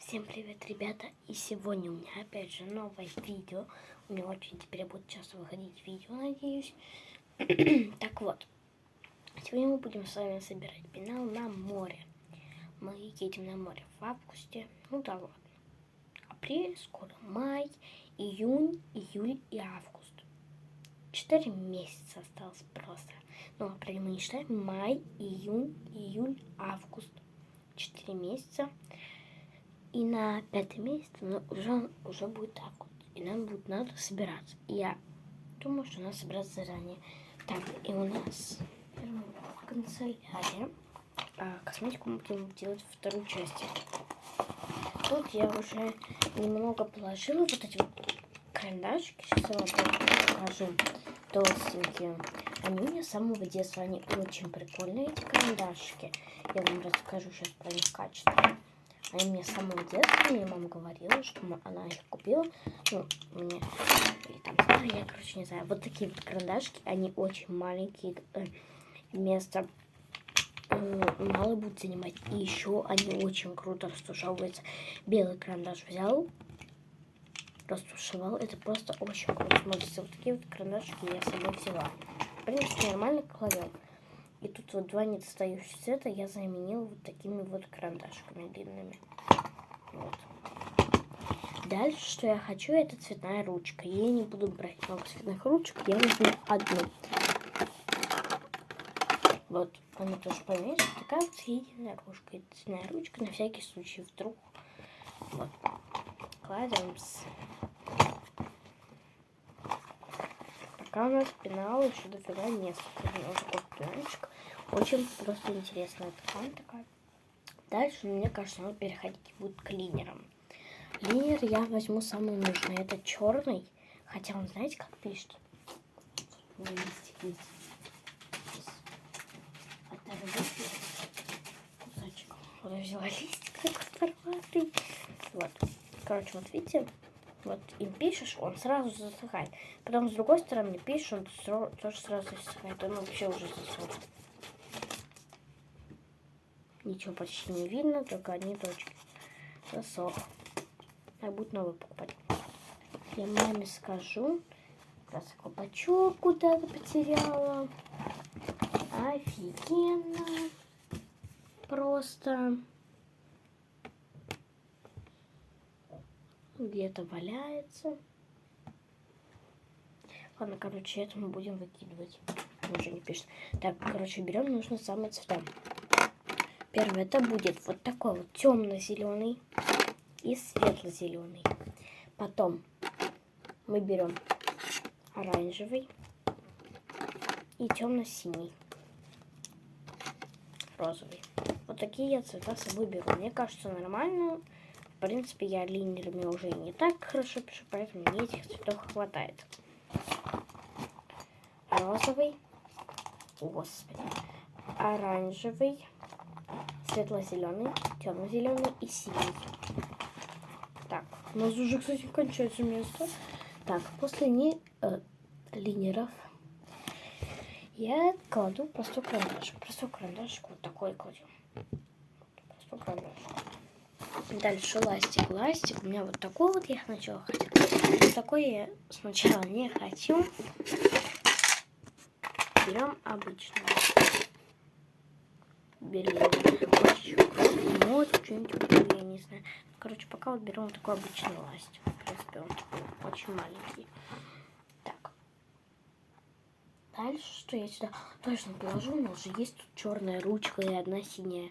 Всем привет, ребята! И сегодня у меня опять же новое видео. У меня очень теперь будет часто выходить видео, надеюсь. Так вот, сегодня мы будем с вами собирать пенал на море. Мы едем на море в августе. Ну да ладно. Апрель, скоро май, июнь, июль и август. 4 месяца осталось просто. Ну, апрель мы не считаем. Май, июнь, июль, август. 4 месяца. И на 5-й месяц уже будет август. И нам будет надо собираться. И я думаю, что надо собираться заранее. Так, и у нас в канцелярии косметику мы будем делать вторую часть. Тут я уже немного положила вот эти вот карандашики. Сейчас я вам покажу. Толстенькие. Они у меня с самого детства. Они очень прикольные, эти карандашики. Я вам расскажу сейчас про их качество. Они мне с самого детства, мне мама говорила, что она их купила. Ну, мне, или там, я, короче, не знаю. Вот такие вот карандашки, они очень маленькие, место мало будет занимать. И еще они очень круто растушевываются. Белый карандаш взял, растушевал. Это просто очень круто. Смотрите, вот такие вот карандашики я с собой взяла. В принципе, нормально кладем. И тут вот два недостающих цвета я заменила вот такими вот карандашками длинными. Вот. Дальше, что я хочу, это цветная ручка. Я не буду брать много цветных ручек, я возьму одну. Вот, она тоже поменьше. Такая вот единая ручка. Это цветная ручка на всякий случай, вдруг. Вот. Кладем. Пока у нас пенал еще дофига несколько. Вот такой пенальчик. Очень просто интересная ткань такая. Дальше, мне кажется, надо переходить будет к линерам. Линер я возьму самый нужный. Это черный. Хотя он, знаете, как пишет? Листик есть. Кусочек. Вот я взяла листик такой староватый. Вот. Короче, вот видите? Вот им пишешь, он сразу засыхает. Потом с другой стороны пишешь, он тоже сразу засыхает. Он вообще уже засох. Ничего почти не видно, только одни точки. Засох. Я буду новый покупать. Я маме скажу. Раз колпачок куда-то потеряла. Офигенно. Просто. Где-то валяется. Ладно, короче, это мы будем выкидывать. Он уже не пишет. Так, короче, берем нужно самые цвета. Первый это будет вот такой вот темно-зеленый и светло-зеленый. Потом мы берем оранжевый и темно-синий, розовый. Вот такие я цвета с собой беру. Мне кажется, нормально. В принципе, я линерами уже не так хорошо пишу, поэтому мне этих цветов хватает. Розовый, господи, оранжевый, светло-зеленый, темно-зеленый и синий. Так, у нас уже, кстати, кончается место. Так, после линеров я кладу простой карандашик. Простой карандашик вот такой кладем. Простой карандашик. Дальше ластик. Ластик у меня вот такой вот я сначала хотела. Такой я сначала не хочу. Берем обычный. Берем может что-нибудь, я не знаю. Короче, пока вот берем вот такой обычный ластик. В принципе, он такой очень маленький. Так. Дальше, что я сюда точно положу, у нас же есть тут черная ручка и одна синяя.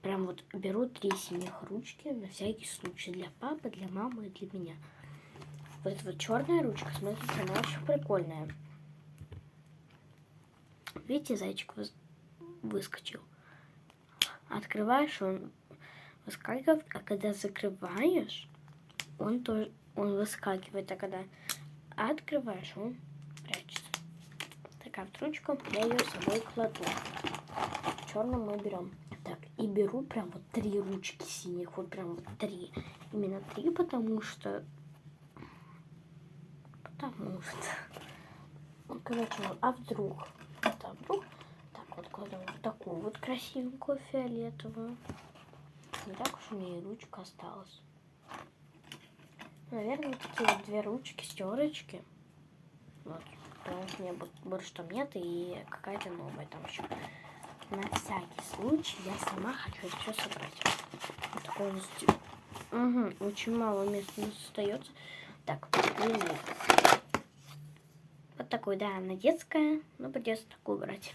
Прям вот беру 3 синих ручки на всякий случай. Для папы, для мамы и для меня. Вот эта вот черная ручка, смотрите, она очень прикольная. Видите, зайчик выскочил. Открываешь, он выскакивает, а когда закрываешь, он выскакивает, а когда открываешь, он прячется. Такая вот ручка, я ее с собой кладу. Черную мы берем. Так, и беру прям вот 3 ручки синих, вот прям вот 3. Именно 3, потому что, ну, короче, а вдруг, так, вот кладем вот такую вот красивенькую фиолетовую. не так уж у меня и ручка осталась. Наверное, такие вот две ручки, стерочки. Вот. Потому что у меня больше там нет, и какая-то новая там еще. На всякий случай я сама хочу это все собрать. Вот такой вот стиль. Угу, очень мало места остается. Так, линейка. Вот такой, да, она детская, но придется такую брать.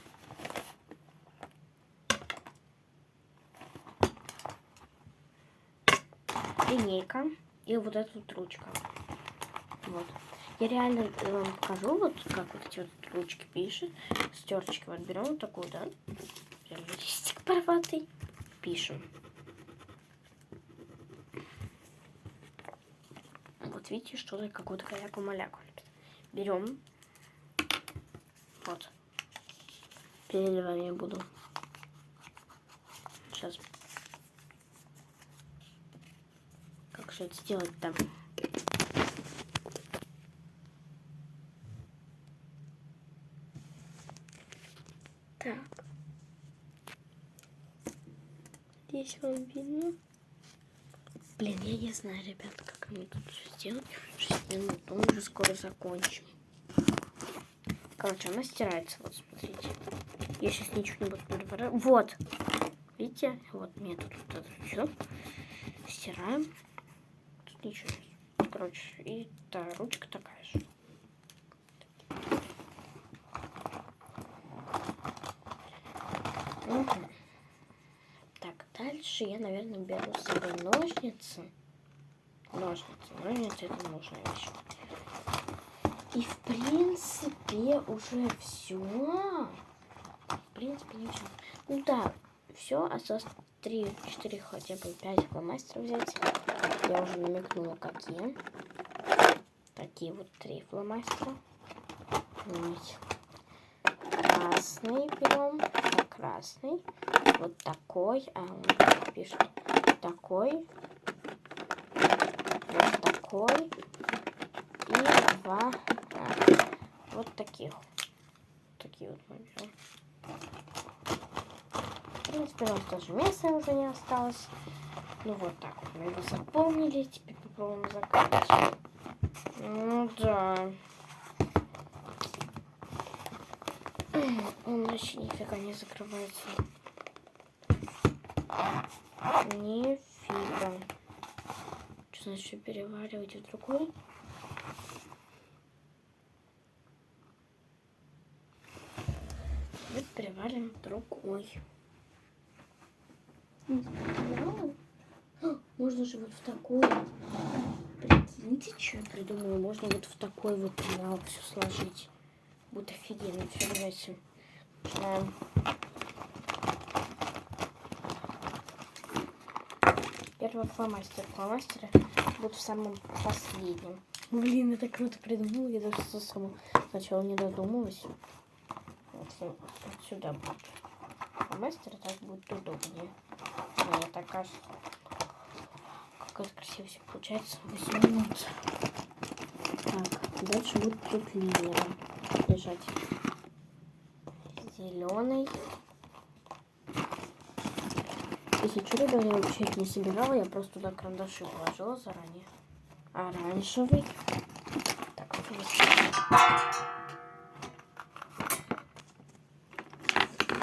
Линейка и вот эта вот ручка. Вот. Я реально вам покажу, вот как вот эти вот ручки пишет. Стерочки вот берем вот такую, да. Прям листик порватый. Пишем. Вот видите, что-то какую-то каляку-маляку. Берем. Вот. Переливать я буду. Сейчас. Как же это сделать там? Так. Здесь вам видно. Блин, я не знаю, ребят, как мне тут все сделать. 6 минут, мы уже скоро закончим. Короче, она стирается, вот смотрите. Я сейчас ничего не буду переворачивать. Вот. Видите? Вот мне тут вот это все. Стираем. Тут ничего нет. Короче, и та ручка такая же. Угу. Так, дальше я, наверное, беру с собой ножницы. Ножницы это нужная вещь. И в принципе уже все. В принципе ничего. Ну да, все, осталось 3, 4, хотя бы 5 фломастеров взять. Я уже намекнула, какие. Такие вот 3 фломастера. Красный берем. Красный. Вот такой. А он пишет такой. Вот такой. И 2 вот таких. Такие вот мы берем. В принципе, у нас тоже места уже не осталось. Ну вот так вот мы его заполнили. Теперь попробуем закрыть. Ну да. Он вообще нифига не закрывается. Нифига. Что значит переваривать в другой? Мы переварим в другой. Можно же вот в такой. Прикиньте, что я придумала. Можно вот в такой вот пенал все сложить. Будет офигенно. Все, давайте. Начинаем. Первый фломастер. Фломастеры будут в самом последнем. Блин, я так круто придумала. Я даже сначала не додумалась. Вот сюда будет фломастер, так будет удобнее. Мне так кажется. Как это красиво все получается. 8 минут. Так, дальше будет тут линия лежать. Зеленый. Если что, ребята, я вообще это не собирала, я просто туда карандаши положила заранее. Оранжевый. Так, вот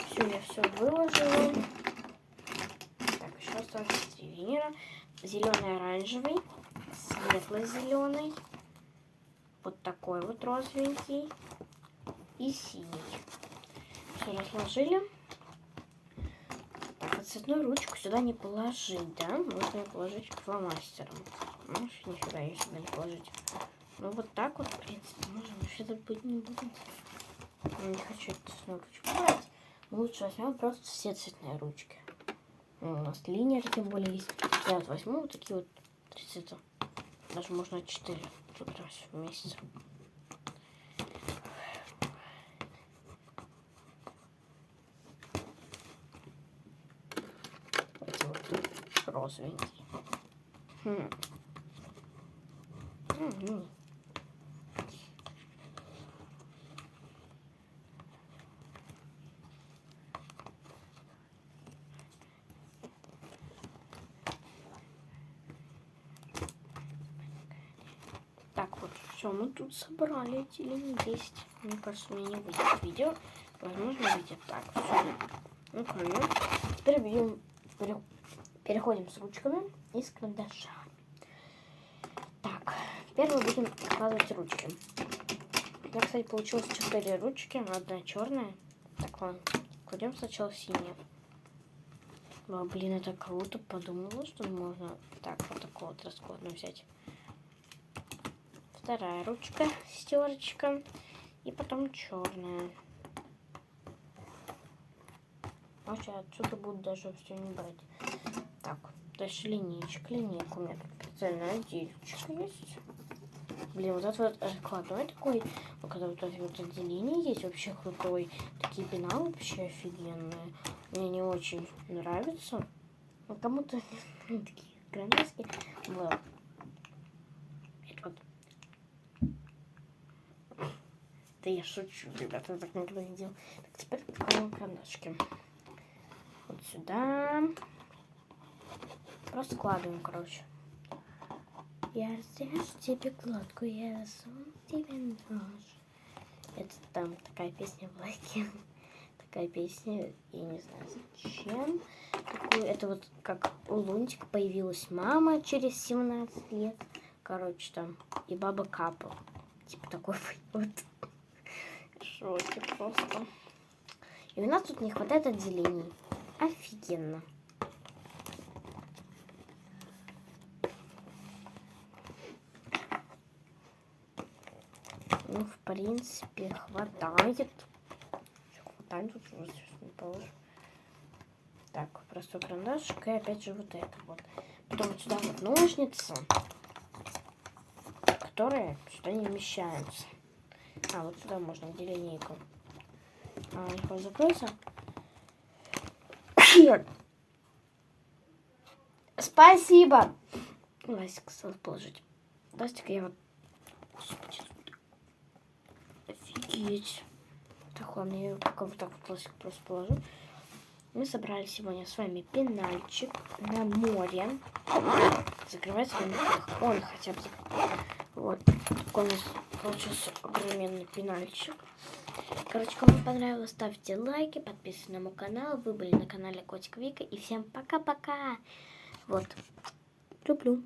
все, я все выложила. Так, еще осталось 3 винира. Зеленый, оранжевый, светло-зеленый, вот такой вот розовенький и синий. Все разложили. Так, цветную ручку сюда не положить, да? Можно ее положить к фломастерам. Ну, нифига ее сюда не положить. Ну, вот так вот, в принципе, можно. Вообще тут будет не будет. Я не хочу эту цветную ручку брать. Лучше возьмем просто все цветные ручки. Ну, у нас линер тем более есть. Я вот возьму вот такие вот 3 цвета. Даже можно 4 тут раз вместе. Эти вот розовенькие. Все, мы тут собрали эти линии 10. Мне кажется, мне не выйдет видео. Возможно, выйдет так. Все. Ну, правильно. Теперь переходим с ручками и с карандашами. Так, первый будем складывать ручки. У меня, кстати, получилось 4 ручки, одна черная. Так, ладно, кладем сначала синие. О, блин, это круто. Подумала, что можно так вот такой вот раскладно взять. Вторая ручка, стерочка. И потом черная. Вообще отсюда буду даже все не брать. Так, дальше линейка. Линейка у меня тут специальная отделочка есть. Блин, вот это вот раскладной такой. Когда вот эти вот отделения есть, вообще крутой. Такие пеналы вообще офигенные. Мне не очень нравятся. Но кому-то такие громоздкие. Вот. Это вот. Да я шучу, ребята, так никогда не делал. Так, теперь открываем карандашки. Вот сюда. Просто складываем, короче. Я сделаю тебе кладку, я засуну тебе нож. Это там такая песня в лайке. Такая песня, я не знаю зачем. Такую, это вот как у Лунтика появилась мама через 17 лет. Короче, там и баба Капа. Типа такой вот. Шоке просто. И у нас тут не хватает отделений. Офигенно. Ну, в принципе, хватает. Хватает, тут уже не положу. Так, простой карандашик и опять же вот это вот. Потом сюда вот ножницы, которые сюда не вмещаются. А, вот сюда можно, где линейку. А, легко закроется. Спасибо! Ластик стал положить. Ластик я вот... Офигеть. Так, ладно, я пока вот так вот ластик просто положу. Мы собрали сегодня с вами пенальчик на море. Закрывается он хотя бы. Вот. Такой у нас получился огроменный пенальчик. Короче, кому понравилось, ставьте лайки, подписывайтесь на мой канал. Вы были на канале Котик Вика. И всем пока-пока. Вот. Люблю.